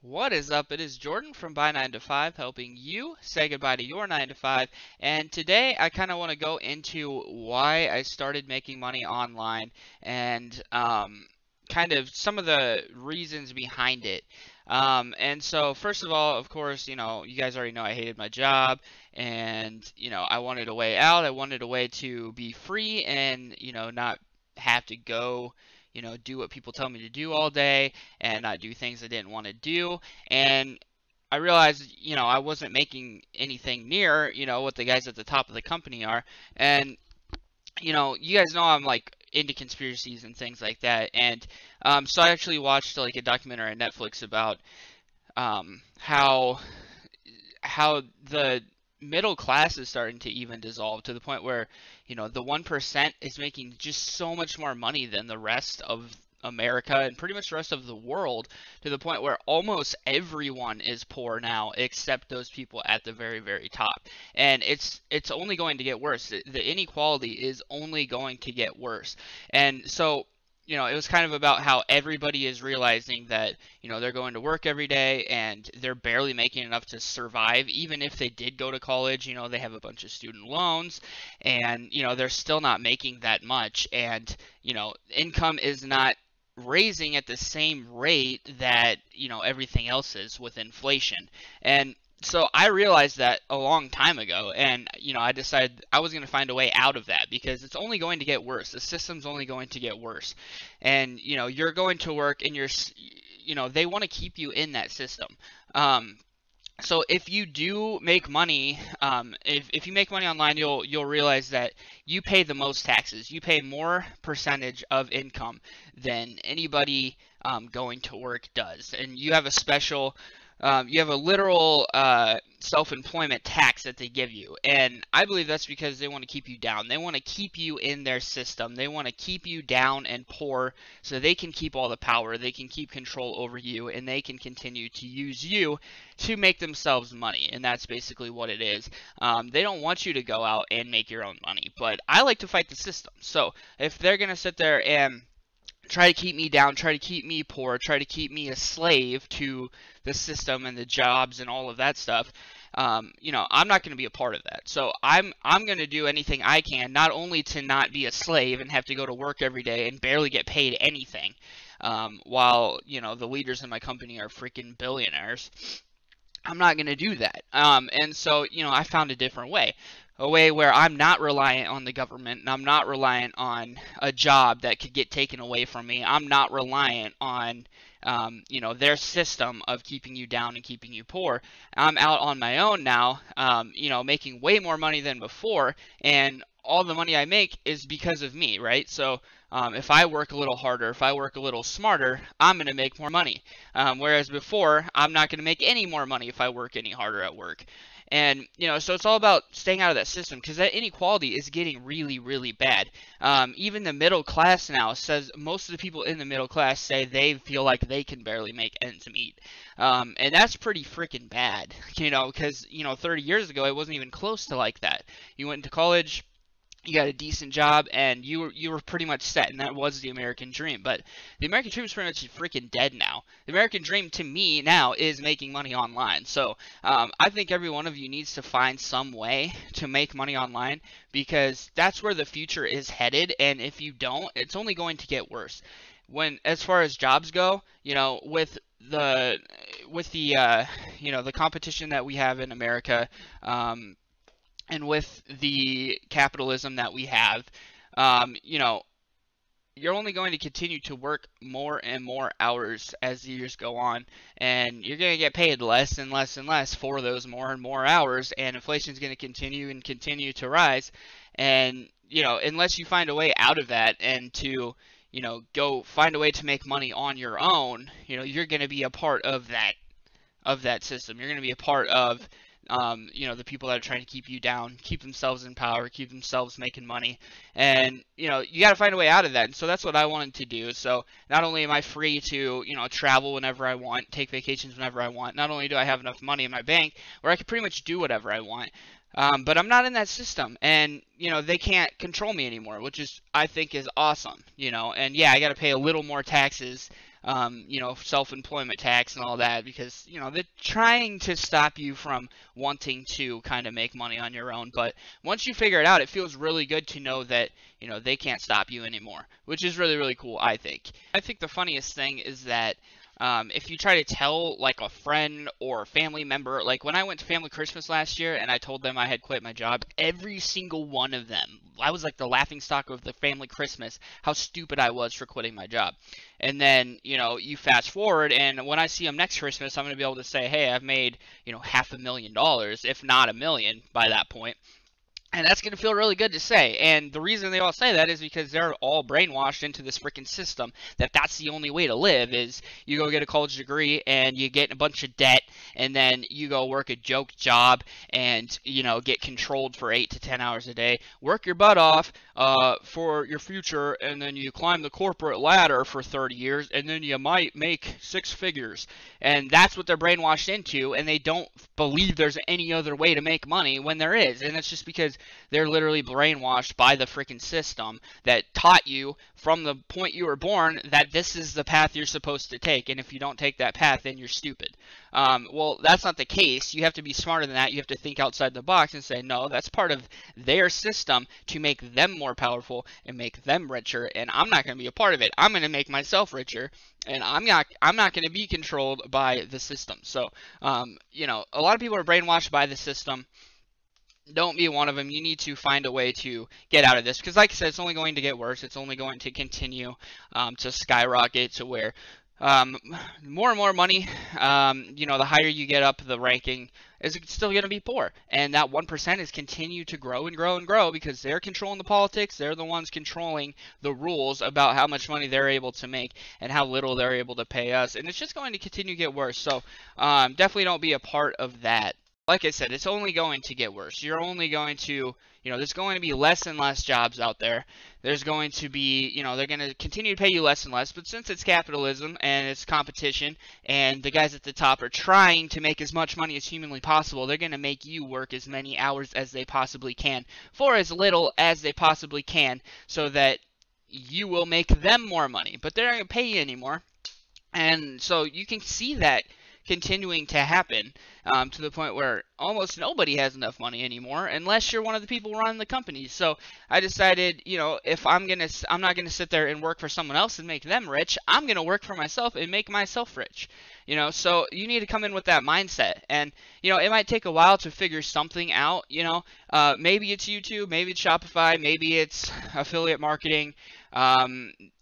What is up? It is Jordan from Buy 9 to 5 helping you say goodbye to your 9 to 5. And today I kind of want to go into why I started making money online and kind of some of the reasons behind it. And so first of all, of course, you guys already know I hated my job and, I wanted a way out. I wanted a way to be free and, not have to go do what people tell me to do all day and not do things I didn't want to do. And I realized, I wasn't making anything near, what the guys at the top of the company are. And, you guys know I'm like into conspiracies and things like that. And so I actually watched like a documentary on Netflix about how the middle class is starting to even dissolve to the point where, the 1% is making just so much more money than the rest of America and pretty much the rest of the world, to the point where almost everyone is poor now except those people at the very, very top. And it's only going to get worse. The inequality is only going to get worse. And so it was kind of about how everybody is realizing that, they're going to work every day and they're barely making enough to survive. Even if they did go to college, they have a bunch of student loans and, they're still not making that much. And, income is not raising at the same rate that, everything else is with inflation. And so I realized that a long time ago, and I decided I was going to find a way out of that because it's only going to get worse. The system's only going to get worse, and you're going to work, and they want to keep you in that system. So if you do make money, if you make money online, you'll realize that you pay the most taxes. You pay more percentage of income than anybody going to work does, and you have a special. You have a literal self-employment tax that they give you, and I believe that's because they want to keep you down. They want to keep you in their system. They want to keep you down and poor so they can keep all the power. They can keep control over you, and they can continue to use you to make themselves money, and that's basically what it is. They don't want you to go out and make your own money, but I like to fight the system. So if they're going to sit there and try to keep me down, try to keep me poor, try to keep me a slave to the system and the jobs and all of that stuff, I'm not going to be a part of that. So I'm going to do anything I can, not only to not be a slave and have to go to work every day and barely get paid anything, while, the leaders in my company are freaking billionaires. I'm not going to do that. And so, I found a different way. A way where I'm not reliant on the government and I'm not reliant on a job that could get taken away from me. I'm not reliant on, their system of keeping you down and keeping you poor. I'm out on my own now, making way more money than before, and all the money I make is because of me, right? So if I work a little harder, if I work a little smarter, I'm going to make more money. Whereas before, I'm not going to make any more money if I work any harder at work. And, so it's all about staying out of that system because that inequality is getting really, really bad. Even the middle class now says, most of the people in the middle class say they feel like they can barely make ends meet. And that's pretty freaking bad, because, 30 years ago, it wasn't even close to like that. You went into college, you got a decent job, and you were pretty much set, and that was the American dream. But the American dream is pretty much freaking dead now. The American dream, to me, now is making money online. So I think every one of you needs to find some way to make money online because that's where the future is headed, and if you don't, it's only going to get worse. As far as jobs go, with the competition that we have in America, and with the capitalism that we have, you're only going to continue to work more and more hours as the years go on, and you're going to get paid less and less and less for those more and more hours, and inflation is going to continue and continue to rise. And, unless you find a way out of that and to, go find a way to make money on your own, you're going to be a part of that system. You're going to be a part of the people that are trying to keep you down, keep themselves in power, keep themselves making money. And, you got to find a way out of that. And so that's what I wanted to do. So not only am I free to, travel whenever I want, take vacations whenever I want, not only do I have enough money in my bank where I can pretty much do whatever I want, but I'm not in that system. And, they can't control me anymore, which I think is awesome, and yeah, I got to pay a little more taxes you know, self-employment tax and all that, because, you know, they're trying to stop you from wanting to kind of make money on your own. But once you figure it out, it feels really good to know that, you know, they can't stop you anymore, which is really, really cool, I think. I think the funniest thing is that if you try to tell like a friend or family member, like when I went to family Christmas last year and I told them I had quit my job, every single one of them, I was like the laughing stock of the family Christmas, how stupid I was for quitting my job. And then, you know, you fast forward, and when I see them next Christmas, I'm going to be able to say, hey, I've made, you know, $500,000, if not $1 million by that point. And that's going to feel really good to say. And the reason they all say that is because they're all brainwashed into this freaking system that that's the only way to live, is you go get a college degree and you get a bunch of debt, and then you go work a joke job and, you know, get controlled for 8 to 10 hours a day, work your butt off for your future, and then you climb the corporate ladder for 30 years, and then you might make 6 figures. And that's what they're brainwashed into, and they don't believe there's any other way to make money when there is. And it's just because they're literally brainwashed by the freaking system that taught you from the point you were born that this is the path you're supposed to take, and if you don't take that path, then you're stupid. Well, that's not the case. You have to be smarter than that. You have to think outside the box and say, no, that's part of their system to make them more powerful and make them richer, and I'm not going to be a part of it. I'm going to make myself richer, and I'm not going to be controlled by the system. So, you know, a lot of people are brainwashed by the system. Don't be one of them. You need to find a way to get out of this, because like I said, it's only going to get worse. It's only going to continue to skyrocket to where more and more money, you know, the higher you get up the ranking, is still going to be poor. And that 1% is continue to grow and grow and grow, because they're controlling the politics. They're the ones controlling the rules about how much money they're able to make and how little they're able to pay us. And it's just going to continue to get worse. So definitely don't be a part of that. Like I said, it's only going to get worse. You're only going to, you know, there's going to be less and less jobs out there. There's going to be, you know, they're going to continue to pay you less and less. But since it's capitalism and it's competition, and the guys at the top are trying to make as much money as humanly possible, they're going to make you work as many hours as they possibly can for as little as they possibly can, so that you will make them more money. But they're not going to pay you anymore. And so you can see that continuing to happen to the point where almost nobody has enough money anymore, unless you're one of the people running the company. So I decided, you know, if I'm not gonna sit there and work for someone else and make them rich. I'm gonna work for myself and make myself rich. You know, so you need to come in with that mindset. And you know, it might take a while to figure something out. You know, maybe it's YouTube, maybe it's Shopify, maybe it's affiliate marketing.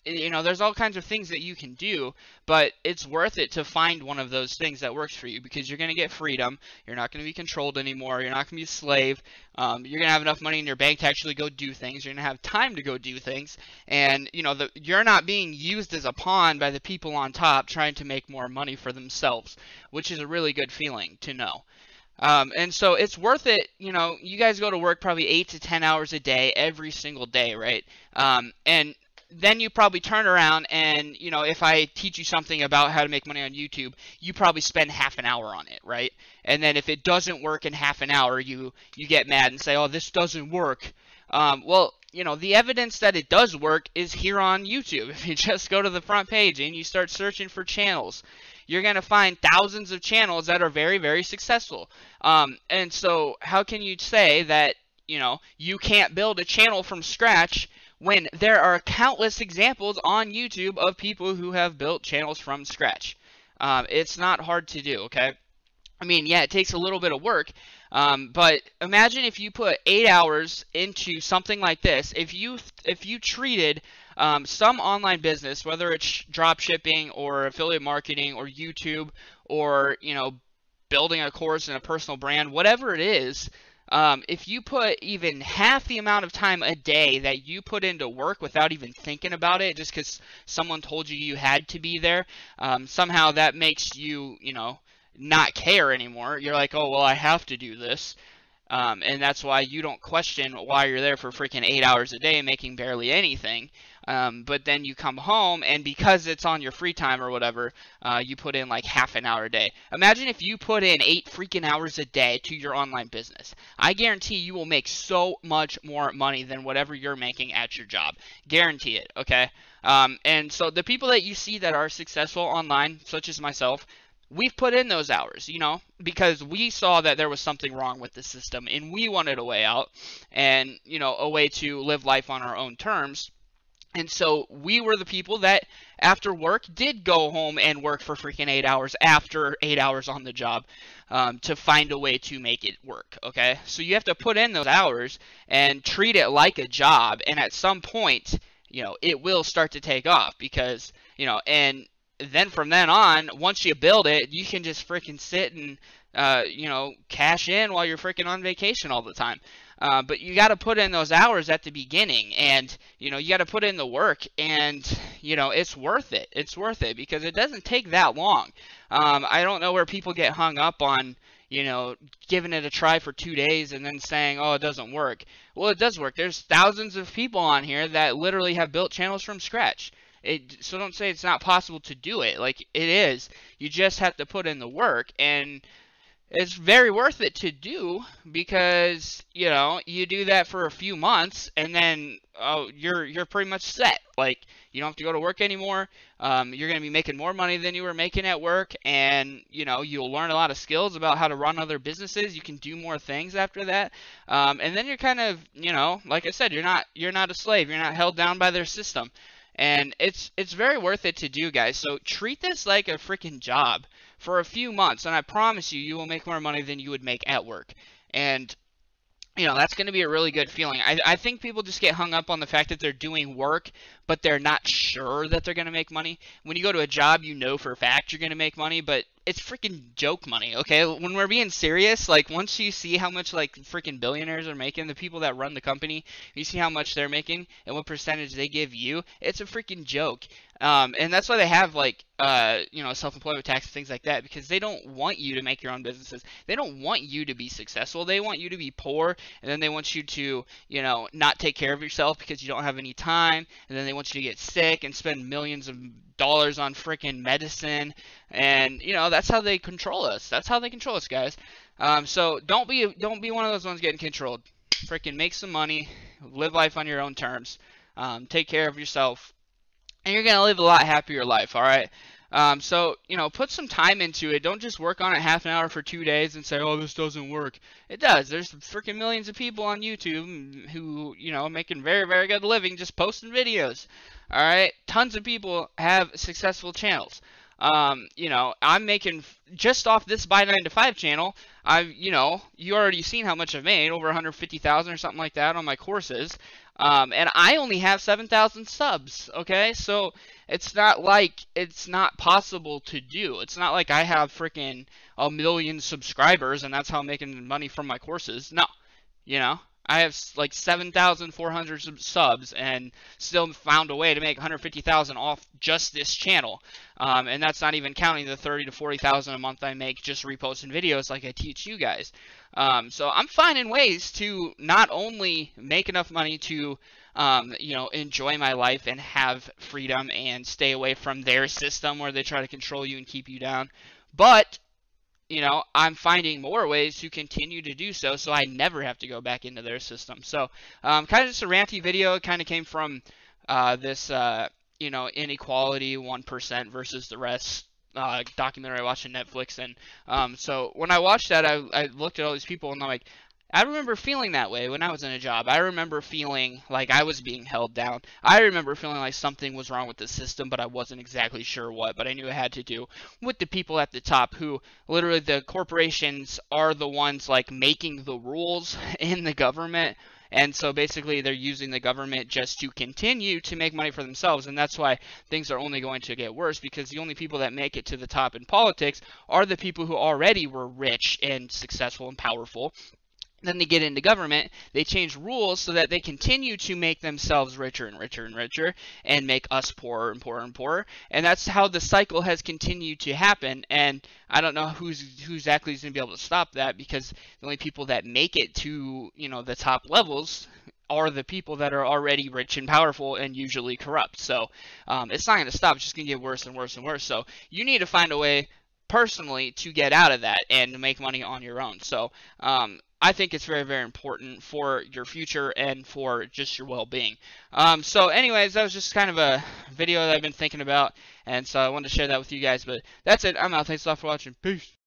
You know, there's all kinds of things that you can do, but it's worth it to find one of those things that works for you, because you're going to get freedom. You're not going to be controlled anymore. You're not going to be a slave. You're going to have enough money in your bank to actually go do things. You're going to have time to go do things. And, you know, you're not being used as a pawn by the people on top trying to make more money for themselves, which is a really good feeling to know. And so it's worth it. You know, you guys go to work probably 8 to 10 hours a day, every single day, right? And then you probably turn around and, you know, if I teach you something about how to make money on YouTube, you probably spend half an hour on it, right? And then if it doesn't work in half an hour, you get mad and say, oh, this doesn't work. Well, you know, the evidence that it does work is here on YouTube. If you just go to the front page and you start searching for channels, you're going to find thousands of channels that are very, very successful. And so how can you say that, you know, you can't build a channel from scratch when there are countless examples on YouTube of people who have built channels from scratch? It's not hard to do, okay? I mean, yeah, it takes a little bit of work, but imagine if you put 8 hours into something like this. If you treated some online business, whether it's drop shipping or affiliate marketing or YouTube or, you know, building a course and a personal brand, whatever it is, if you put even half the amount of time a day that you put into work without even thinking about it, just because someone told you you had to be there, somehow that makes you, you know, not care anymore. You're like, oh, well, I have to do this. And that's why you don't question why you're there for freaking 8 hours a day making barely anything. But then you come home, and because it's on your free time or whatever, you put in like half an hour a day. Imagine if you put in 8 freaking hours a day to your online business. I guarantee you will make so much more money than whatever you're making at your job. Guarantee it, okay? And so the people that you see that are successful online, such as myself, we've put in those hours, you know, because we saw that there was something wrong with the system, and we wanted a way out and, you know, a way to live life on our own terms. And so we were the people that after work did go home and work for freaking 8 hours after 8 hours on the job to find a way to make it work, okay? So you have to put in those hours and treat it like a job, and at some point, you know, it will start to take off because, you know, and then from then on, once you build it, you can just freaking sit and, you know, cash in while you're freaking on vacation all the time. But you got to put in those hours at the beginning, and, you know, you got to put in the work, and, you know, it's worth it. It's worth it because it doesn't take that long. I don't know where people get hung up on, you know, giving it a try for 2 days and then saying, oh, it doesn't work. Well, it does work. There's thousands of people on here that literally have built channels from scratch. So don't say it's not possible to do it. Like, it is. You just have to put in the work, and it's very worth it to do because, you know, you do that for a few months and then you're pretty much set. Like, you don't have to go to work anymore. You're going to be making more money than you were making at work, and, you know, you'll learn a lot of skills about how to run other businesses. You can do more things after that. And then you're kind of, you know, like I said, you're not a slave. You're not held down by their system. And it's very worth it to do, guys. So treat this like a freaking job for a few months, and I promise you, you will make more money than you would make at work. And, you know, that's going to be a really good feeling. I think people just get hung up on the fact that they're doing work, but they're not sure that they're going to make money. When you go to a job, you know for a fact you're going to make money, but it's freaking joke money, okay? When we're being serious, like, once you see how much, like, freaking billionaires are making, the people that run the company, you see how much they're making and what percentage they give you, it's a freaking joke. And that's why they have, like, you know, self-employment tax and things like that, because they don't want you to make your own businesses. They don't want you to be successful. They want you to be poor, and then they want you to, you know, not take care of yourself because you don't have any time, and then they want you to get sick and spend millions of dollars on freaking medicine, and, you know, that's how they control us. That's how they control us, guys. So don't be one of those ones getting controlled. Freaking make some money, live life on your own terms, take care of yourself, and you're gonna live a lot happier life. All right. So, you know, put some time into it. Don't just work on it half an hour for 2 days and say, oh, this doesn't work. It does. There's freaking millions of people on YouTube who, you know, making very, very good living just posting videos. All right. Tons of people have successful channels. You know, I'm making just off this Buy 9 to 5 channel. You know, you already seen how much I've made, over 150,000 or something like that on my courses. And I only have 7,000 subs, okay? So it's not like it's not possible to do. It's not like I have freaking 1 million subscribers and that's how I'm making money from my courses. No, you know, I have like 7,400 subs and still found a way to make 150,000 off just this channel. And that's not even counting the 30 to 40,000 a month I make just reposting videos like I teach you guys. So I'm finding ways to not only make enough money to, you know, enjoy my life and have freedom and stay away from their system where they try to control you and keep you down, but, you know, I'm finding more ways to continue to do so, so I never have to go back into their system. So, kind of just a ranty video. It kind of came from this, you know, inequality, 1% versus the rest documentary I watched on Netflix. And so when I watched that, I looked at all these people, and I'm like, I remember feeling that way when I was in a job. I remember feeling like I was being held down. I remember feeling like something was wrong with the system, but I wasn't exactly sure what. But I knew it had to do with the people at the top who, literally, the corporations are the ones, like, making the rules in the government. And so basically they're using the government just to continue to make money for themselves. And that's why things are only going to get worse, because the only people that make it to the top in politics are the people who already were rich and successful and powerful. Then they get into government, they change rules so that they continue to make themselves richer and richer and richer and make us poorer and poorer and poorer. And that's how the cycle has continued to happen. And I don't know who exactly is going to be able to stop that, because the only people that make it to, you know, the top levels are the people that are already rich and powerful and usually corrupt. So it's not going to stop. It's just going to get worse and worse and worse. So you need to find a way personally to get out of that and to make money on your own. So I think it's very, very important for your future and for just your well-being. So anyways, that was just kind of a video that I've been thinking about, and so I wanted to share that with you guys. But that's it. I'm out. Thanks a lot for watching. Peace.